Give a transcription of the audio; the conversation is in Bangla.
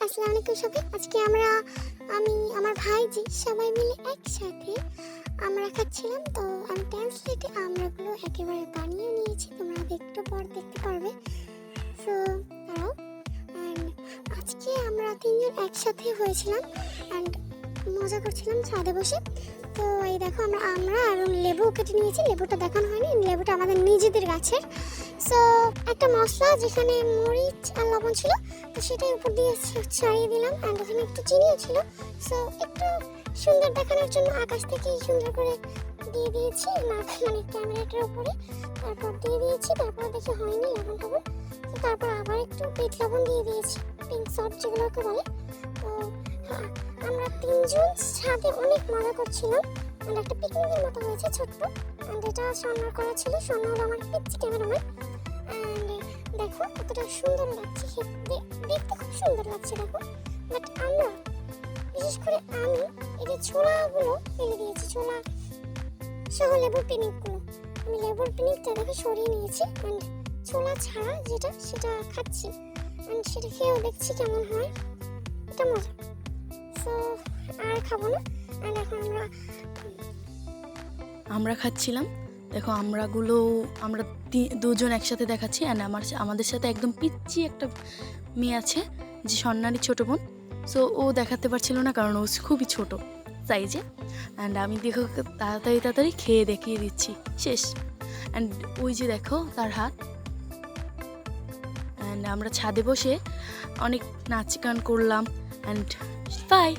আসসালামু আলাইকুম সবাই। আজকে আমি আমার ভাইজি সবাই মিলে একসাথে আমরা খাচ্ছিলাম। তো আমি ট্রান্সলেটে আমরাগুলো একেবারে বানিয়ে নিয়েছি, তোমরা একটু পর দেখতে পারবে। সো দাঁড়াও। অ্যান্ড আজকে আমরা তিনজন একসাথে হয়েছিলাম অ্যান্ড মজা করছিলাম ছাদে বসে। তো এই দেখো আমরা আর লেবু কেটে নিয়েছি। লেবুটা দেখানো হয়নি, লেবুটা আমাদের নিজেদের গাছের। সো একটা মশলা যেখানে মরিচ আর লবণ ছিল, তো সেটাই উপর দিয়ে ছাড়িয়ে দিলাম। অ্যান্ড ওখানে একটু চিনিও ছিল। সো একটু সুন্দর দেখানোর জন্য আকাশ থেকে সুন্দর করে দিয়ে দিয়েছি, মানে ক্যামেরাটার উপরে। তারপর দিয়ে দিয়েছি, তারপর দেখে হয়নি লবণ টবণ। তারপর আবার একটু বিট লবণ দিয়ে দিয়েছি, পিঙ্ক সল্ট যেগুলোকে বলে। তো আমরা তিনজন ছাদে অনেক মজা করছিলাম। আর একটা পিকনিকের মতো হয়েছে ছোট্ট। অ্যান্ড এটা স্বর্ণার করা ছিল, স্বর্ণ হলো আমার পিচ্ছি ক্যামেরাম্যান। অ্যান্ড দেখো কতটা সুন্দর লাগছে, দেখতে খুব সুন্দর লাগছে দেখো। বাট আমরা বিশেষ করে আমি এই যে ছোলাগুলো ফেলে দিয়েছি, ছোলা সহ লেবুর পিনিকগুলো। আমি লেবুর পিনিকটা দেখে সরিয়ে নিয়েছি অ্যান্ড ছোলা ছাড়া যেটা সেটা খাচ্ছি। অ্যান্ড সেটা খেয়েও দেখছি কেমন হয়, এটা মজা। সো আর খাবো না। অ্যান্ড এখন আমরা খাচ্ছিলাম। দেখো আমরা দুজন একসাথে দেখাচ্ছি। অ্যান্ড আমাদের সাথে একদম পিচ্ছি একটা মেয়ে আছে যে স্বর্ণারী ছোটো বোন। সো ও দেখাতে পারছিল না কারণ ও খুবই ছোট সাইজে। অ্যান্ড আমি দেখো তাড়াতাড়ি খেয়ে দেখিয়ে দিচ্ছি, শেষ। অ্যান্ড ওই যে দেখো তার হাত। অ্যান্ড আমরা ছাদে বসে অনেক নাচ গান করলাম। And by.